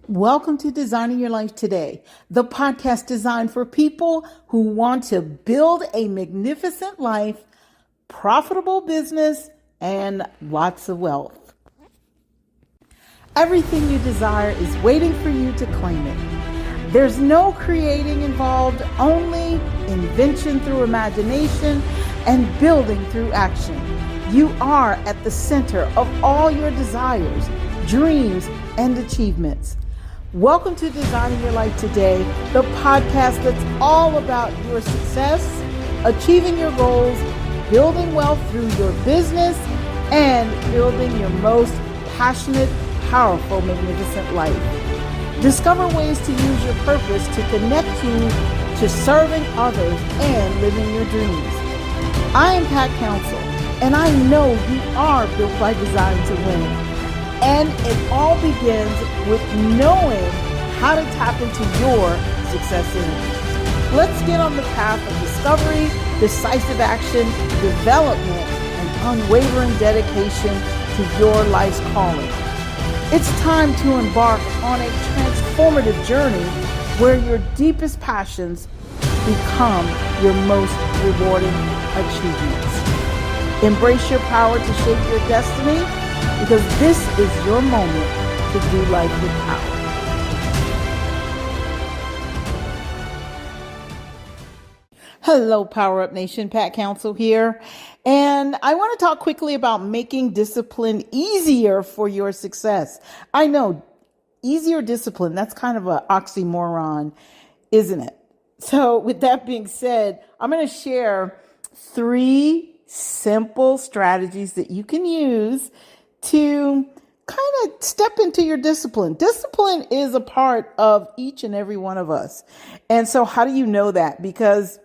Welcome to Designing Your Life Today, the podcast designed for people who want to build a magnificent life, profitable business, and lots of wealth. Everything you desire is waiting for you to claim it. There's no creating involved, only invention through imagination and building through action. You are at the center of all your desires, dreams, and achievements. Welcome to Designing Your Life Today, the podcast that's all about your success, achieving your goals, building wealth through your business, and building your most passionate, powerful, magnificent life. Discover ways to use your purpose to connect you to serving others and living your dreams. I am Pat Council, and I know you are built by design to win. And it all begins with knowing how to tap into your success energy. Let's get on the path of discovery, decisive action, development, and unwavering dedication to your life's calling. It's time to embark on a transformative journey where your deepest passions become your most rewarding achievements. Embrace your power to shape your destiny, because this is your moment to do life with power. Hello, Power Up Nation. Pat Council here. And I want to talk quickly about making discipline easier for your success. I know, easier discipline, that's kind of an oxymoron, isn't it? So with that being said, I'm going to share 3 simple strategies that you can use to kind of step into your discipline. Discipline is a part of each and every one of us. And so how do you know that? Because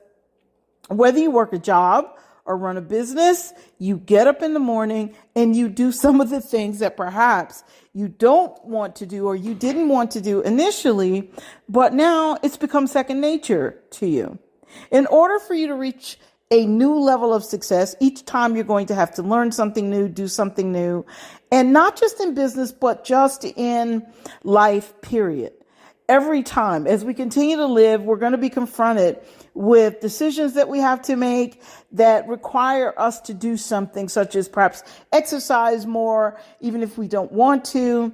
whether you work a job or run a business, you get up in the morning and you do some of the things that perhaps you don't want to do or you didn't want to do initially, but now it's become second nature to you. In order for you to reach a new level of success, each time you're going to have to learn something new, do something new, and not just in business, but just in life, period. Every time, as we continue to live, we're going to be confronted with decisions that we have to make that require us to do something, such as perhaps exercise more, even if we don't want to,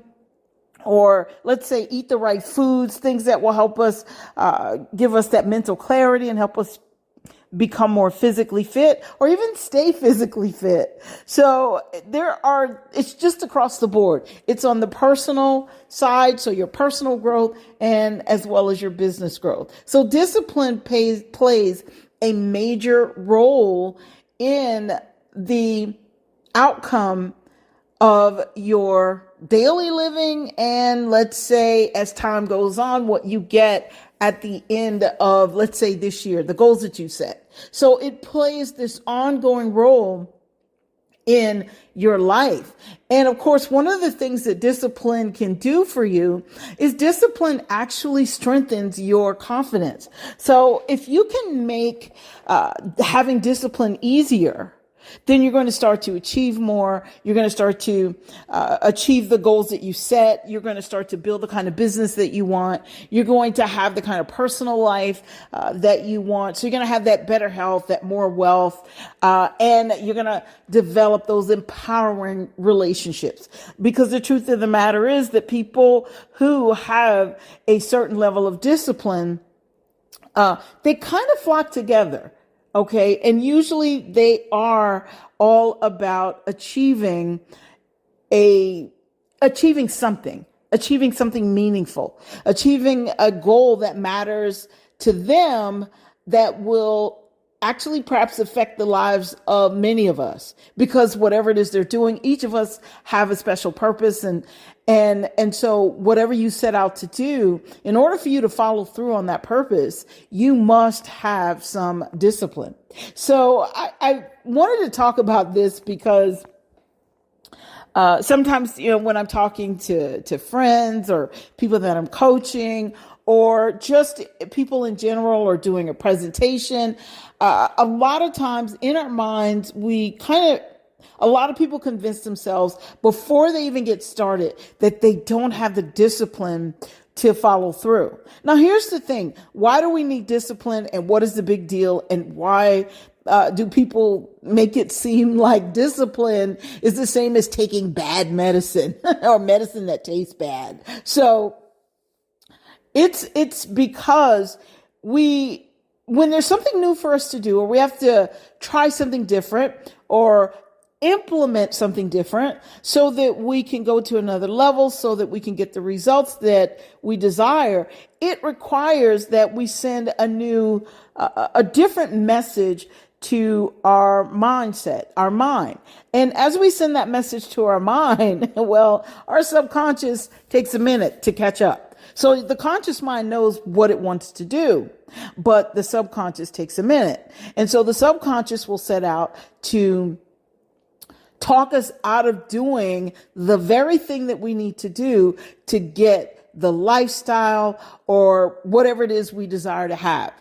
or let's say eat the right foods, things that will help us give us that mental clarity and help us become more physically fit or even stay physically fit. So it's just across the board. It's on the personal side, so your personal growth and as well as your business growth. So discipline plays a major role in the outcome of your daily living. And let's say as time goes on, what you get at the end of, let's say this year, the goals that you set. So it plays this ongoing role in your life. And of course, one of the things that discipline can do for you is discipline actually strengthens your confidence. So if you can make having discipline easier, then you're going to start to achieve more. You're going to start to achieve the goals that you set. You're going to start to build the kind of business that you want. You're going to have the kind of personal life that you want. So you're going to have that better health, that more wealth, and you're going to develop those empowering relationships. Because the truth of the matter is that people who have a certain level of discipline, they kind of flock together. Okay. And usually they are all about achieving something meaningful, achieving a goal that matters to them that will actually perhaps affect the lives of many of us, because whatever it is they're doing, each of us have a special purpose. And so whatever you set out to do, in order for you to follow through on that purpose, you must have some discipline. So I wanted to talk about this because sometimes, when I'm talking to friends or people that I'm coaching or just people in general or doing a presentation, a lot of times in our minds, we kind of A lot of people convince themselves before they even get started that they don't have the discipline to follow through. Now, here's the thing. Why do we need discipline, and what is the big deal, and why do people make it seem like discipline is the same as taking bad medicine or medicine that tastes bad? So it's because when there's something new for us to do, or we have to try something different or implement something different so that we can go to another level, so that we can get the results that we desire, it requires that we send a different message to our mindset, our mind. And as we send that message to our mind, well, our subconscious takes a minute to catch up. So the conscious mind knows what it wants to do, but the subconscious takes a minute. And so the subconscious will set out to talk us out of doing the very thing that we need to do to get the lifestyle or whatever it is we desire to have.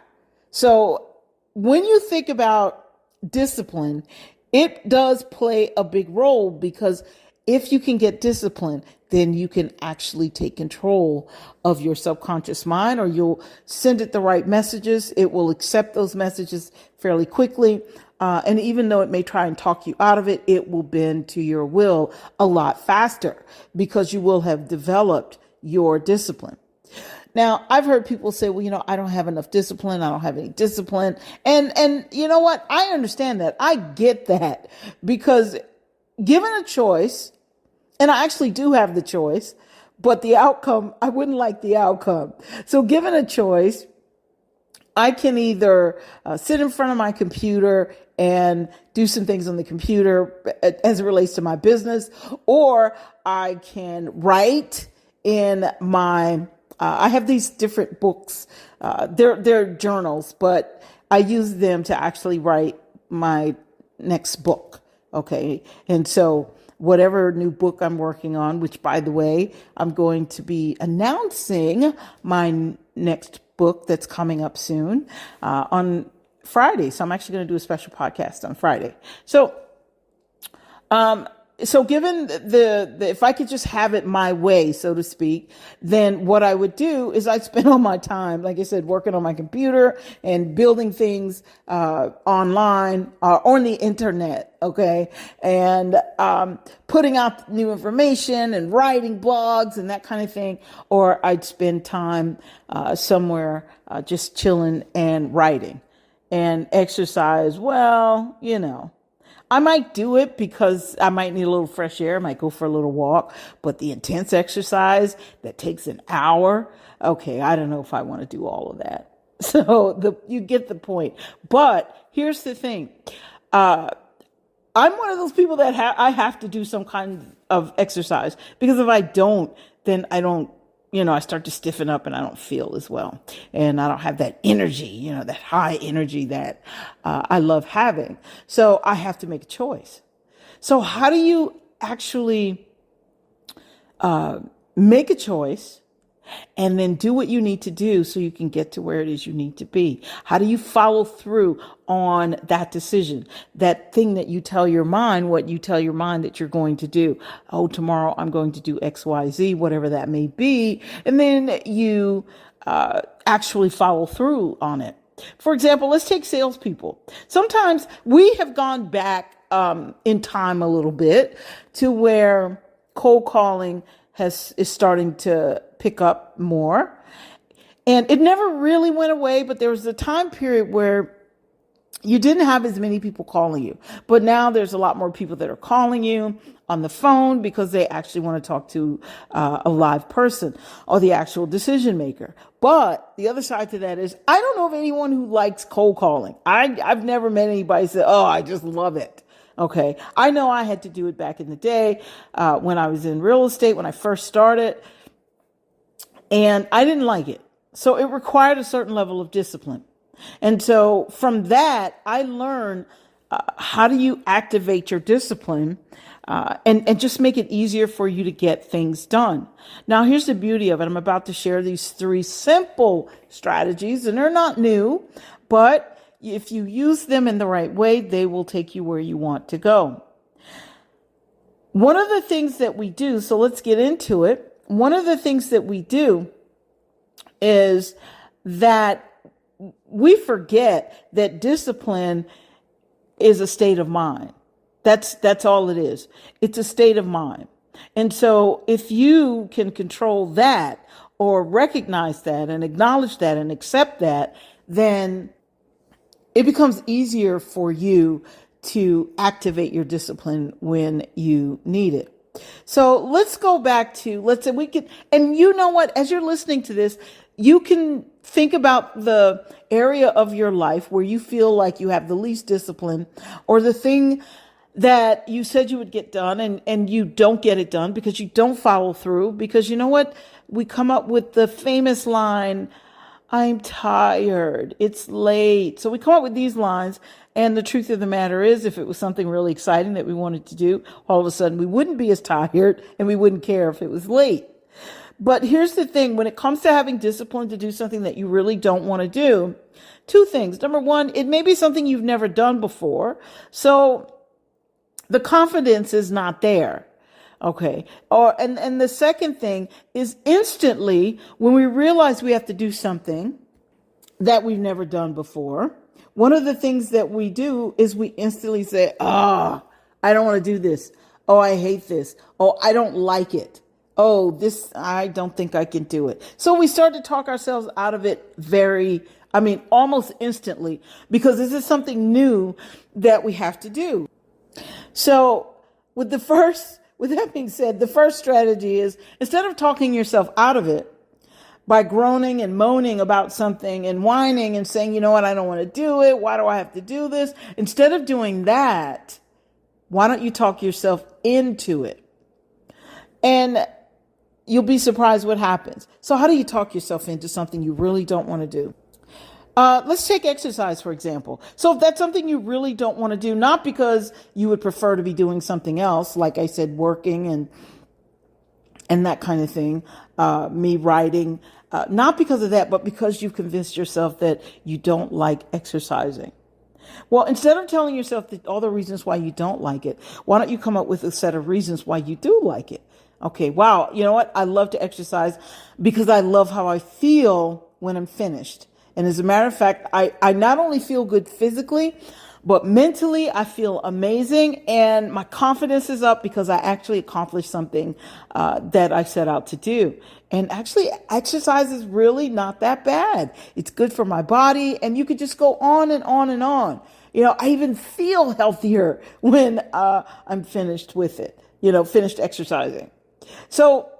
So when you think about discipline, it does play a big role, because if you can get discipline, then you can actually take control of your subconscious mind, or you'll send it the right messages. It will accept those messages fairly quickly. And even though it may try and talk you out of it, it will bend to your will a lot faster, because you will have developed your discipline. Now, I've heard people say, well, I don't have enough discipline. I don't have any discipline. And you know what? I understand that. I get that, because given a choice, and I actually do have the choice, but the outcome, I wouldn't like the outcome. So given a choice, I can either sit in front of my computer and do some things on the computer as it relates to my business, or I can write in my, I have these different books. They're journals, but I use them to actually write my next book. Okay. And so whatever new book I'm working on, which, by the way, I'm going to be announcing my next book that's coming up soon on Friday. So I'm actually going to do a special podcast on Friday. So given if I could just have it my way, so to speak, then what I would do is I'd spend all my time, like I said, working on my computer and building things online or on the internet, okay, and putting out new information and writing blogs and that kind of thing. Or I'd spend time somewhere just chilling and writing. And exercise, well, I might do it because I might need a little fresh air. I might go for a little walk, but the intense exercise that takes an hour, okay, I don't know if I want to do all of that. So you get the point. But here's the thing. I'm one of those people that I have to do some kind of exercise, because if I don't, then I don't, I start to stiffen up and I don't feel as well. And I don't have that energy, that high energy that I love having. So I have to make a choice. So how do you actually make a choice and then do what you need to do so you can get to where it is you need to be? How do you follow through on that decision, that thing that you tell your mind, what you tell your mind that you're going to do? Oh, tomorrow I'm going to do X, Y, Z, whatever that may be. And then you actually follow through on it. For example, let's take salespeople. Sometimes we have gone back in time a little bit to where cold calling is starting to pick up more. And it never really went away, but there was a time period where you didn't have as many people calling you. But now there's a lot more people that are calling you on the phone because they actually want to talk to a live person or the actual decision maker. But the other side to that is, I don't know of anyone who likes cold calling. I've never met anybody say, oh, I just love it. Okay. I know I had to do it back in the day when I was in real estate, when I first started, and I didn't like it. So it required a certain level of discipline. And so from that, I learned how do you activate your discipline and just make it easier for you to get things done. Now, here's the beauty of it. I'm about to share these 3 simple strategies, and they're not new, but if you use them in the right way, they will take you where you want to go. One of the things that we do, so let's get into it. One of the things that we do is that we forget that discipline is a state of mind. That's all it is. It's a state of mind. And so if you can control that or recognize that and acknowledge that and accept that, then it becomes easier for you to activate your discipline when you need it. So let's go back to, let's say we can, and you know what, as you're listening to this, you can think about the area of your life where you feel like you have the least discipline, or the thing that you said you would get done and you don't get it done because you don't follow through. Because you know what? We come up with the famous line, I'm tired, it's late. So we come up with these lines. And the truth of the matter is, if it was something really exciting that we wanted to do, all of a sudden we wouldn't be as tired and we wouldn't care if it was late. But here's the thing, when it comes to having discipline to do something that you really don't want to do, two things. Number one, it may be something you've never done before. So the confidence is not there. Okay. And the second thing is, instantly when we realize we have to do something that we've never done before, one of the things that we do is we instantly say, I don't want to do this. Oh, I hate this. Oh, I don't like it. Oh, this, I don't think I can do it. So we start to talk ourselves out of it almost instantly, because this is something new that we have to do. So with that being said, the first strategy is, instead of talking yourself out of it by groaning and moaning about something and whining and saying, you know what, I don't want to do it. Why do I have to do this? Instead of doing that, why don't you talk yourself into it? And you'll be surprised what happens. So how do you talk yourself into something you really don't want to do? Let's take exercise, for example. So if that's something you really don't want to do, not because you would prefer to be doing something else, like I said, working and that kind of thing, me writing, not because of that, but because you've convinced yourself that you don't like exercising. Well, instead of telling yourself all the reasons why you don't like it, why don't you come up with a set of reasons why you do like it? Okay, wow, you know what? I love to exercise because I love how I feel when I'm finished. And as a matter of fact, I not only feel good physically, but mentally I feel amazing, and my confidence is up because I actually accomplished something that I set out to do. And actually, exercise is really not that bad. It's good for my body, and you could just go on and on and on. You know, I even feel healthier when I'm finished with it, finished exercising. So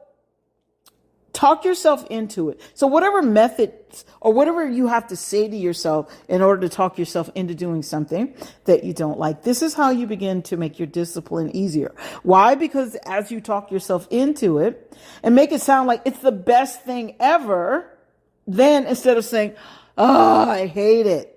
talk yourself into it. So whatever methods or whatever you have to say to yourself in order to talk yourself into doing something that you don't like, this is how you begin to make your discipline easier. Why? Because as you talk yourself into it and make it sound like it's the best thing ever, then instead of saying, oh, I hate it,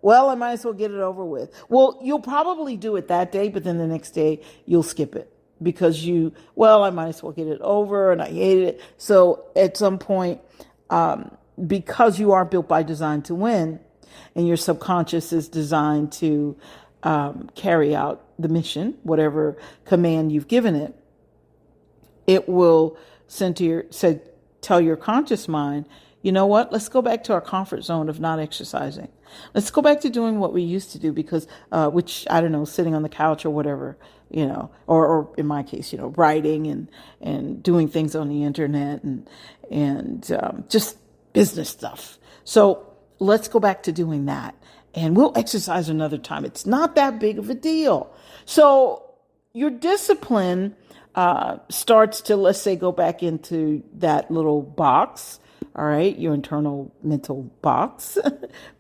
well, I might as well get it over with. Well, you'll probably do it that day, but then the next day you'll skip it. Because I might as well get it over and I hated it. So at some point, because you are built by design to win and your subconscious is designed to carry out the mission, whatever command you've given it, it will tell your conscious mind, you know what, let's go back to our comfort zone of not exercising. Let's go back to doing what we used to do because, sitting on the couch or whatever, or in my case, writing and doing things on the internet and just business stuff. So let's go back to doing that and we'll exercise another time. It's not that big of a deal. So your discipline starts to, let's say, go back into that little box. All right, your internal mental box,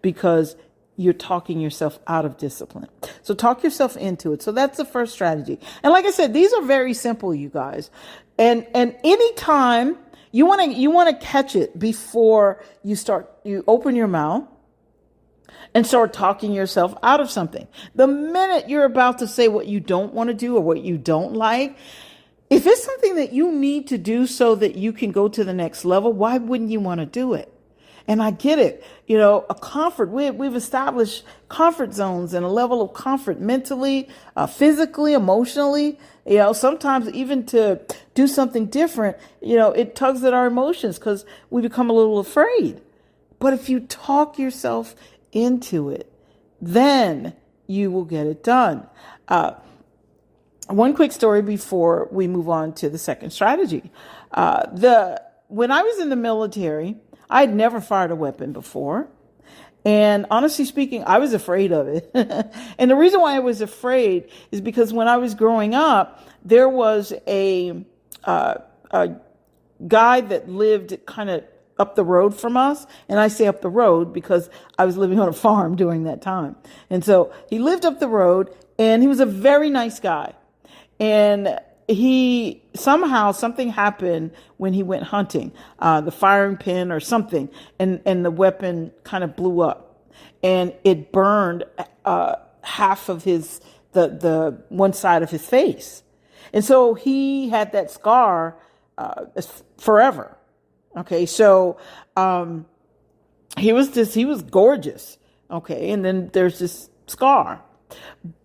because you're talking yourself out of discipline. So talk yourself into it. So that's the first strategy. And like I said, these are very simple, you guys. And anytime you want to catch it before you open your mouth and start talking yourself out of something. The minute you're about to say what you don't want to do or what you don't like, if it's something that you need to do so that you can go to the next level, why wouldn't you want to do it? And I get it. You know, a comfort, we've established comfort zones and a level of comfort mentally, physically, emotionally. You know, sometimes even to do something different, you know, it tugs at our emotions because we become a little afraid. But if you talk yourself into it, then you will get it done. One quick story before we move on to the second strategy. When I was in the military, I had never fired a weapon before. And honestly speaking, I was afraid of it. And the reason why I was afraid is because when I was growing up, there was a guy that lived kind of up the road from us. And I say up the road because I was living on a farm during that time. And so he lived up the road and he was a very nice guy. And something happened when he went hunting, the firing pin or something, and the weapon kind of blew up and it burned half of the one side of his face. And so he had that scar forever. Okay, so he was gorgeous. Okay, and then there's this scar,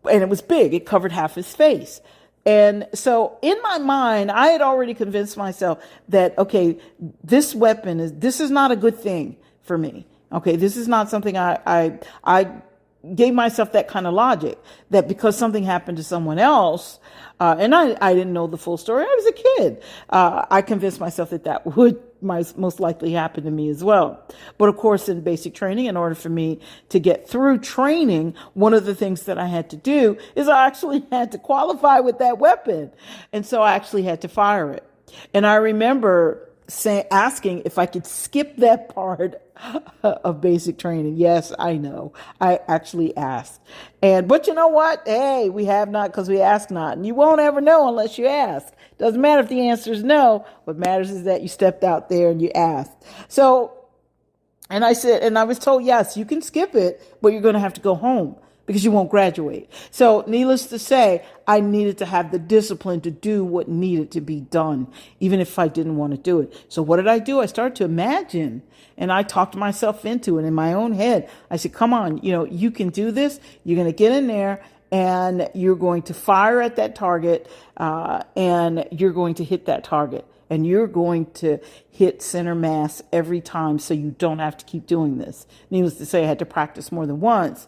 and it was big. It covered half his face. And so in my mind, I had already convinced myself that, okay, this is not a good thing for me. Okay, this is not something I gave myself that kind of logic that because something happened to someone else, and I didn't know the full story. I was a kid. I convinced myself that would most likely happen to me as well. But of course, in basic training, in order for me to get through training, one of the things that I had to do is I actually had to qualify with that weapon. And so I actually had to fire it. And I remember asking if I could skip that part of basic training. Yes, I know. I actually asked. But you know what? Hey, we have not because we ask not. And you won't ever know unless you ask. Doesn't matter if the answer is no. What matters is that you stepped out there and you asked. So, and I was told, yes, you can skip it, but you're going to have to go home because you won't graduate. So needless to say, I needed to have the discipline to do what needed to be done, even if I didn't want to do it. So what did I do? I started to imagine, and I talked myself into it in my own head. I said, come on, you can do this. You're going to get in there and you're going to fire at that target, and you're going to hit that target. And you're going to hit center mass every time so you don't have to keep doing this. Needless to say, I had to practice more than once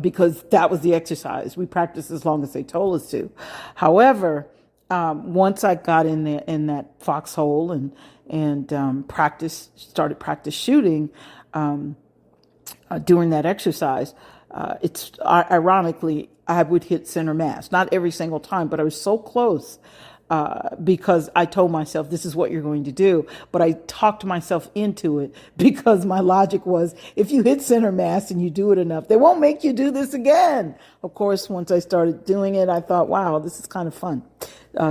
because that was the exercise. We practiced as long as they told us to. However, once I got in that foxhole and started practice shooting during that exercise, it's ironically, I would hit center mass. Not every single time, but I was so close. Because I told myself this is what you're going to do, but I talked myself into it because my logic was if you hit center mass and you do it enough, they won't make you do this again. Of course, once I started doing it, I thought, wow, this is kind of fun,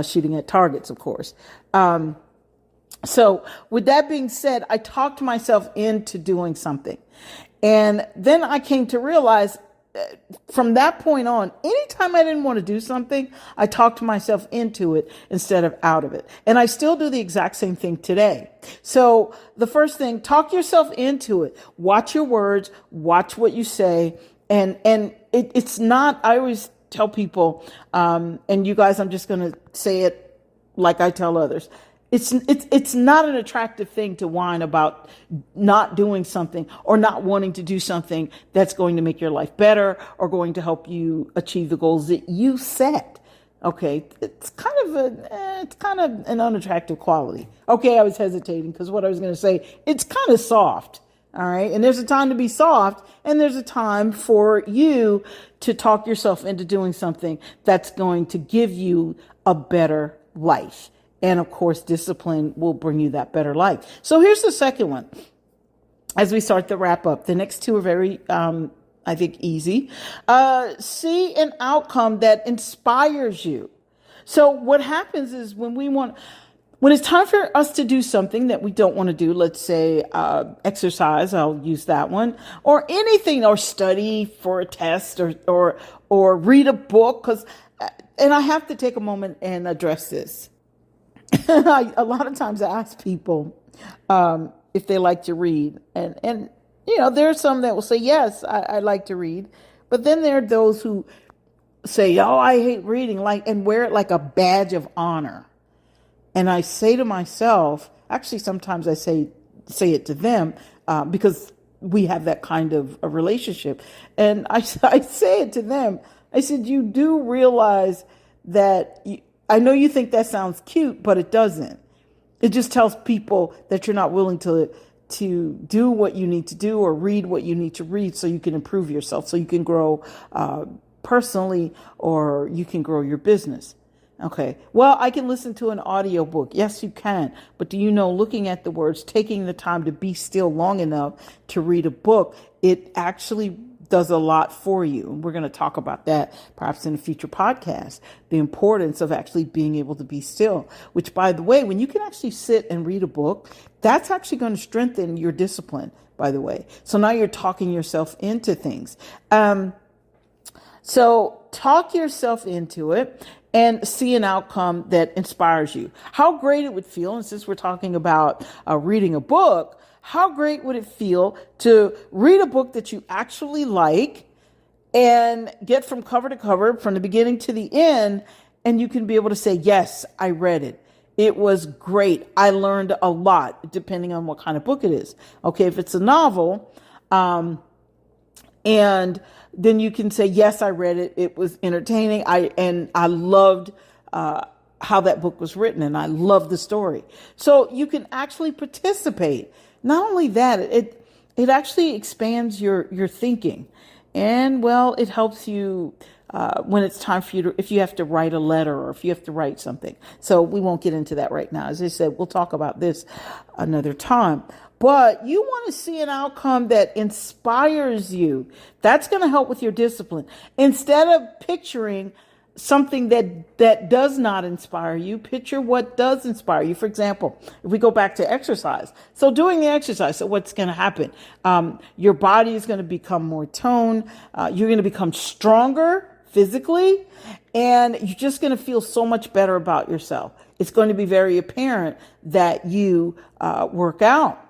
shooting at targets, of course. So with that being said, I talked myself into doing something. And then I came to realize from that point on, anytime I didn't want to do something, I talked myself into it instead of out of it. And I still do the exact same thing today. So the first thing, talk yourself into it. Watch your words, watch what you say. And it's not, I always tell people, and you guys, I'm just going to say it like I tell others. It's not an attractive thing to whine about not doing something or not wanting to do something that's going to make your life better or going to help you achieve the goals that you set. Okay, it's kind of an unattractive quality. Okay, I was hesitating because what I was going to say, it's kind of soft. All right, and there's a time to be soft, and there's a time for you to talk yourself into doing something that's going to give you a better life. And of course, discipline will bring you that better life. So here's the second one. As we start to wrap up, the next two are very, I think, easy. See an outcome that inspires you. So what happens is when it's time for us to do something that we don't want to do, let's say exercise, I'll use that one, or anything, or study for a test, or read a book, and I have to take a moment and address this. A lot of times I ask people, if they like to read. And there are some that will say, yes, I like to read. But then there are those who say, oh, I hate reading, and wear it like a badge of honor. And I say to myself, actually, sometimes I say it to them, because we have that kind of a relationship. And I say it to them. I said, you do realize that I know you think that sounds cute, but it doesn't. It just tells people that you're not willing to do what you need to do or read what you need to read so you can improve yourself, so you can grow personally, or you can grow your business. Okay. Well, I can listen to an audiobook. Yes, you can. But do you know, looking at the words, taking the time to be still long enough to read a book, it actually does a lot for you. And we're going to talk about that perhaps in a future podcast, the importance of actually being able to be still, which, by the way, when you can actually sit and read a book, that's actually going to strengthen your discipline, by the way. So now you're talking yourself into things. So talk yourself into it and see an outcome that inspires you. How great it would feel, and since we're talking about reading a book, how great would it feel to read a book that you actually like and get from cover to cover, from the beginning to the end, and you can be able to say, yes, I read it. It was great. I learned a lot, depending on what kind of book it is. Okay, if it's a novel, and then you can say, yes, I read it. It was entertaining. I loved how that book was written, and I loved the story. So you can actually participate. Not only that, it actually expands your thinking. And, well, it helps you when it's time for you if you have to write a letter or if you have to write something. So we won't get into that right now. As I said, we'll talk about this another time. But you want to see an outcome that inspires you. That's going to help with your discipline. Instead of picturing something that does not inspire you, picture what does inspire you. For example, if we go back to exercise. So doing the exercise, so what's going to happen? Your body is going to become more toned. You're going to become stronger physically, and you're just going to feel so much better about yourself. It's going to be very apparent that you work out.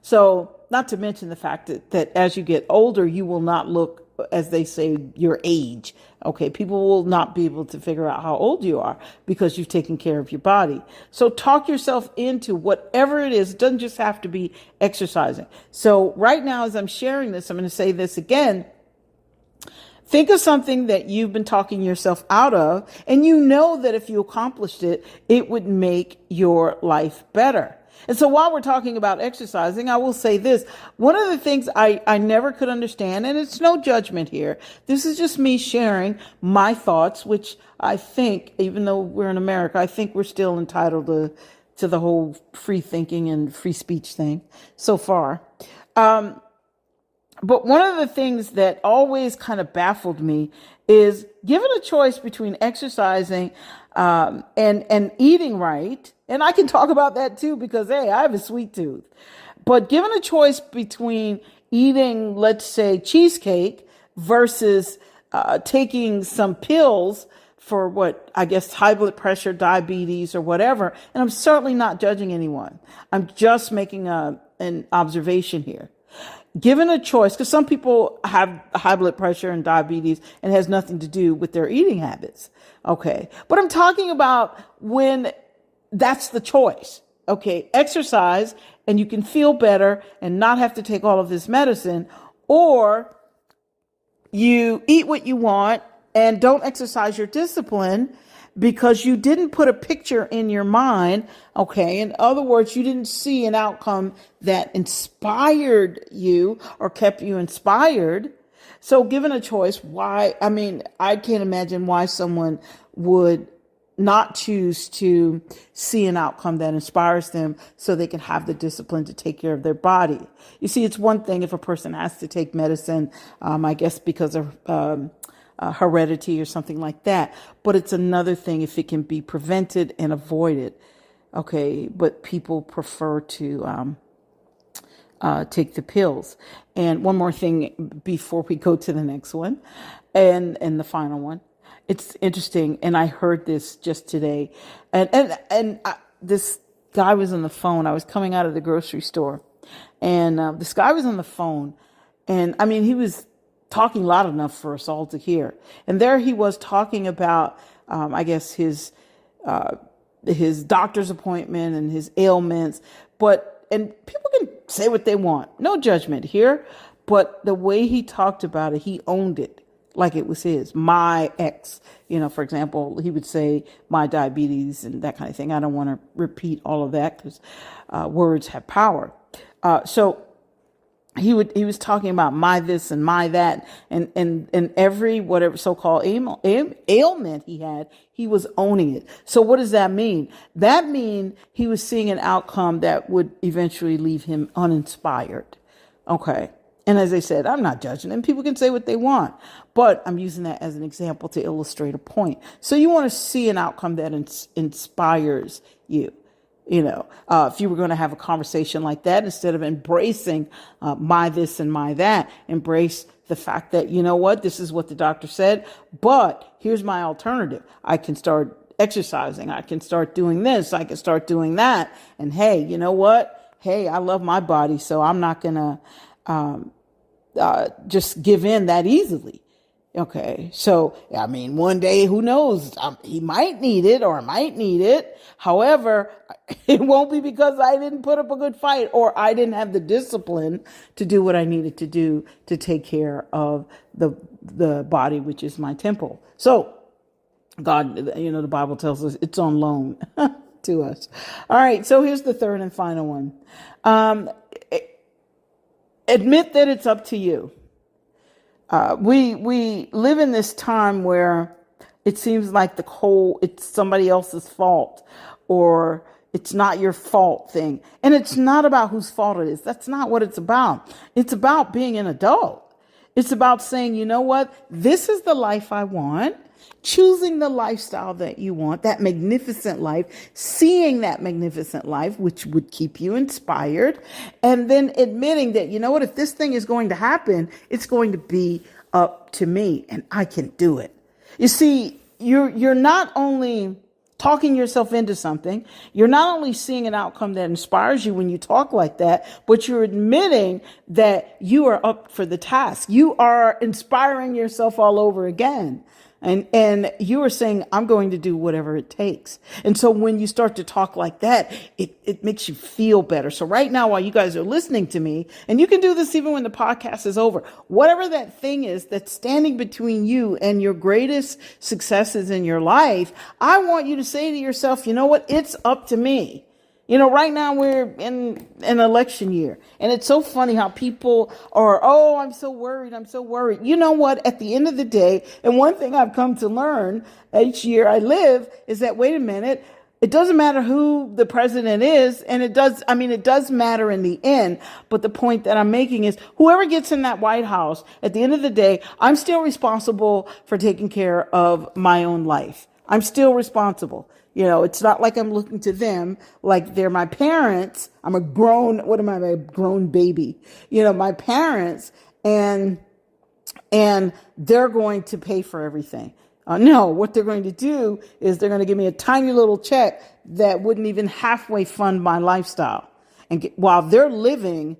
So not to mention the fact that as you get older, you will not look, as they say, your age. Okay, people will not be able to figure out how old you are because you've taken care of your body. So talk yourself into whatever it is. It doesn't just have to be exercising. So right now, as I'm sharing this, I'm going to say this again. Think of something that you've been talking yourself out of, and you know that if you accomplished it, it would make your life better. And so while we're talking about exercising, I will say this. One of the things I never could understand, and it's no judgment here, this is just me sharing my thoughts, which I think, even though we're in America, I think we're still entitled to the whole free thinking and free speech thing so far. But one of the things that always kind of baffled me is, given a choice between exercising and eating right, and I can talk about that too because, hey, I have a sweet tooth. But given a choice between eating, let's say, cheesecake versus taking some pills for what I guess high blood pressure, diabetes, or whatever, and I'm certainly not judging anyone. I'm just making an observation here. Given a choice, because some people have high blood pressure and diabetes and it has nothing to do with their eating habits. Okay. But I'm talking about when that's the choice. Okay. Exercise and you can feel better and not have to take all of this medicine, or you eat what you want and don't exercise your discipline because you didn't put a picture in your mind. Okay. In other words, you didn't see an outcome that inspired you or kept you inspired. So given a choice, I can't imagine why someone would not choose to see an outcome that inspires them so they can have the discipline to take care of their body. You see, it's one thing if a person has to take medicine, I guess because of, heredity or something like that. But it's another thing if it can be prevented and avoided. Okay. But people prefer to take the pills. And one more thing before we go to the next one and the final one. It's interesting. And I heard this just today. And this guy was on the phone. I was coming out of the grocery store And this guy was on the phone. And I mean, he was talking loud enough for us all to hear. And there he was talking about, I guess, his doctor's appointment and his ailments. And people can say what they want. No judgment here. But the way he talked about it, he owned it like it was his. My ex, for example, he would say my diabetes and that kind of thing. I don't want to repeat all of that because words have power. So he was talking about my this and my that and every whatever so-called ailment he had, he was owning it. So what does that mean? That means he was seeing an outcome that would eventually leave him uninspired. Okay. And as I said, I'm not judging them. People can say what they want, but I'm using that as an example to illustrate a point. So you want to see an outcome that inspires you. If you were going to have a conversation like that, instead of embracing my this and my that, embrace the fact that, this is what the doctor said, but here's my alternative. I can start exercising. I can start doing this. I can start doing that. And hey, you know what? Hey, I love my body, so I'm not going to just give in that easily. Okay. So, I mean, one day, who knows? He might need it or I might need it. However, it won't be because I didn't put up a good fight or I didn't have the discipline to do what I needed to do to take care of the body, which is my temple. So God, the Bible tells us it's on loan to us. All right. So here's the third and final one. Admit that it's up to you. We live in this time where it seems like it's somebody else's fault or it's not your fault thing. And it's not about whose fault it is. That's not what it's about. It's about being an adult. It's about saying, you know what? This is the life I want. Choosing the lifestyle that you want, that magnificent life, seeing that magnificent life, which would keep you inspired, and then admitting that, you know what, if this thing is going to happen, it's going to be up to me and I can do it. You see, you're not only talking yourself into something, you're not only seeing an outcome that inspires you when you talk like that, but you're admitting that you are up for the task. You are inspiring yourself all over again. And you are saying, I'm going to do whatever it takes. And so when you start to talk like that, it makes you feel better. So right now, while you guys are listening to me, and you can do this even when the podcast is over, whatever that thing is that's standing between you and your greatest successes in your life, I want you to say to yourself, you know what? It's up to me. Right now we're in an election year, and it's so funny how people are, oh, I'm so worried. I'm so worried. You know what? At the end of the day, and one thing I've come to learn each year I live is that, wait a minute, it doesn't matter who the president is. And it does matter in the end. But the point that I'm making is whoever gets in that White House, at the end of the day, I'm still responsible for taking care of my own life. I'm still responsible. It's not like I'm looking to them like they're my parents. I'm a grown baby, my parents, and they're going to pay for everything. No, what they're going to do is they're going to give me a tiny little check that wouldn't even halfway fund my lifestyle. And while they're living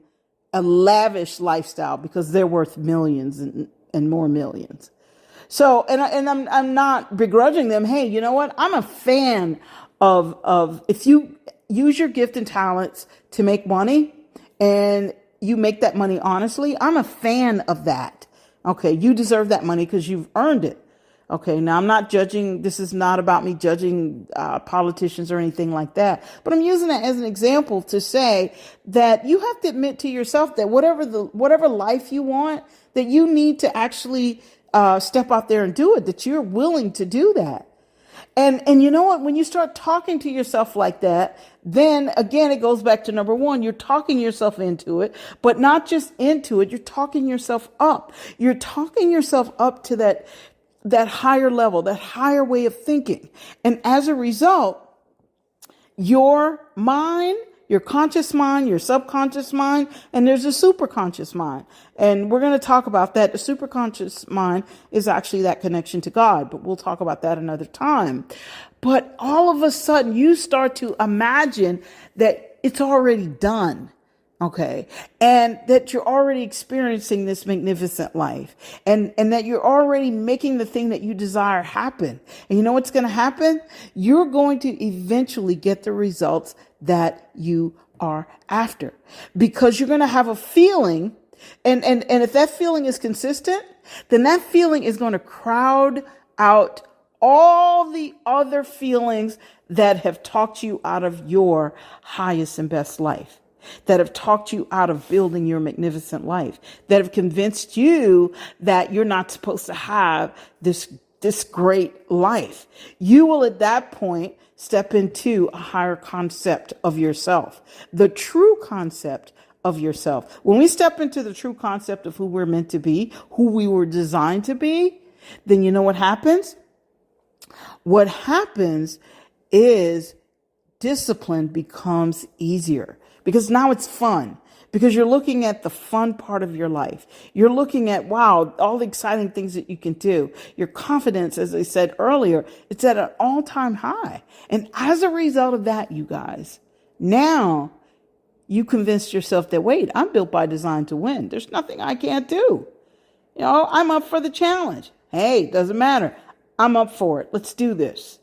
a lavish lifestyle because they're worth millions and more millions. So, and I'm not begrudging them. Hey, you know what? I'm a fan of if you use your gift and talents to make money and you make that money honestly, I'm a fan of that. Okay. You deserve that money because you've earned it. Okay. Now I'm not judging. This is not about me judging politicians or anything like that, but I'm using that as an example to say that you have to admit to yourself that whatever life you want, that you need to actually step out there and do it, that you're willing to do that. And you know what, when you start talking to yourself like that, then again, it goes back to number one, you're talking yourself into it, but not just into it. You're talking yourself up. You're talking yourself up to that higher level, that higher way of thinking. And as a result, your mind, your conscious mind, your subconscious mind, and there's a superconscious mind. And we're going to talk about that. The superconscious mind is actually that connection to God, but we'll talk about that another time. But all of a sudden you start to imagine that it's already done. Okay. And that you're already experiencing this magnificent life, and that you're already making the thing that you desire happen. And you know what's going to happen? You're going to eventually get the results that you are after, because you're going to have a feeling. And if that feeling is consistent, then that feeling is going to crowd out all the other feelings that have talked you out of your highest and best life, that have talked you out of building your magnificent life, that have convinced you that you're not supposed to have this great life. You will at that point step into a higher concept of yourself, the true concept of yourself. When we step into the true concept of who we're meant to be, who we were designed to be, then you know what happens? What happens is discipline becomes easier, because now it's fun, because you're looking at the fun part of your life. You're looking at, wow, all the exciting things that you can do. Your confidence, as I said earlier, it's at an all-time high. And as a result of that, you guys, now you convinced yourself that, wait, I'm built by design to win. There's nothing I can't do. I'm up for the challenge. Hey, doesn't matter. I'm up for it. Let's do this.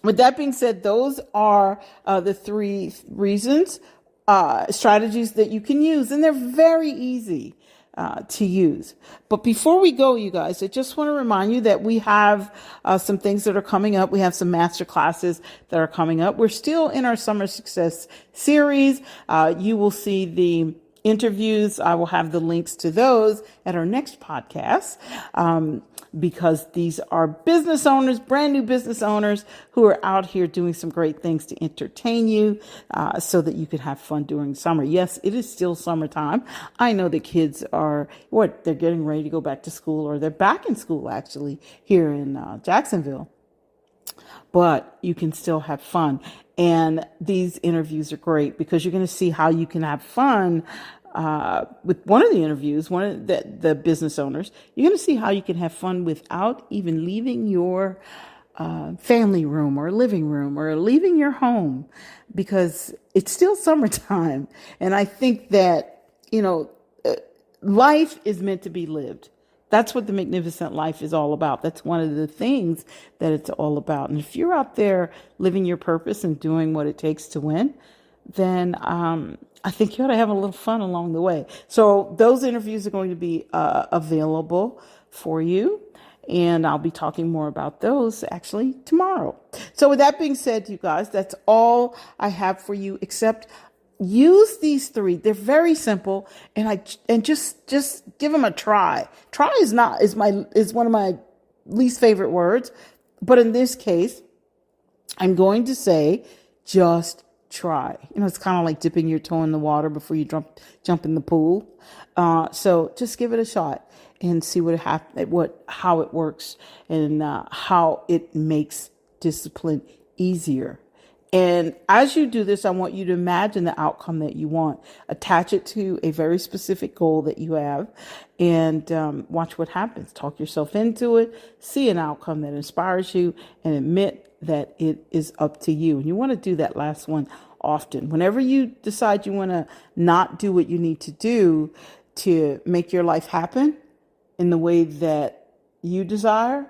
With that being said, those are the three reasons, strategies that you can use, and they're very easy to use. But before we go, you guys, I just want to remind you that we have some things that are coming up. We have some master classes that are coming up. We're still in our Summer Success series. You will see the interviews. I will have the links to those at our next podcast, because these are business owners, brand new business owners, who are out here doing some great things to entertain you, so that you can have fun during summer. Yes, it is still summertime. I know the kids are, they're getting ready to go back to school, or they're back in school actually here in Jacksonville. But you can still have fun. And these interviews are great, because you're going to see how you can have fun with one of the interviews, one of the business owners. You're going to see how you can have fun without even leaving your family room or living room or leaving your home, because it's still summertime. And I think that, life is meant to be lived. That's what the magnificent life is all about. That's one of the things that it's all about. And if you're out there living your purpose and doing what it takes to win, then I think you ought to have a little fun along the way. So those interviews are going to be available for you. And I'll be talking more about those actually tomorrow. So with that being said, you guys, that's all I have for you, except use these three. They're very simple, and just give them a try. Try is one of my least favorite words, but in this case, I'm going to say just try. It's kind of like dipping your toe in the water before you jump in the pool. So just give it a shot and see how it works, and how it makes discipline easier. And as you do this, I want you to imagine the outcome that you want. Attach it to a very specific goal that you have, and watch what happens. Talk yourself into it. See an outcome that inspires you, and admit that it is up to you. And you want to do that last one often. Whenever you decide you want to not do what you need to do to make your life happen in the way that you desire,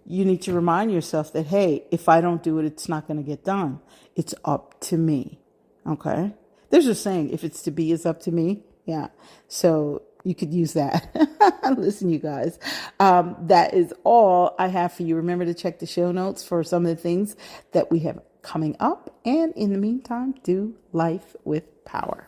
you need to remind yourself that, hey, if I don't do it, it's not going to get done. It's up to me. Okay? There's a saying, if it's to be, it's up to me. Yeah. So you could use that. Listen, you guys, that is all I have for you. Remember to check the show notes for some of the things that we have coming up. And in the meantime, do life with power.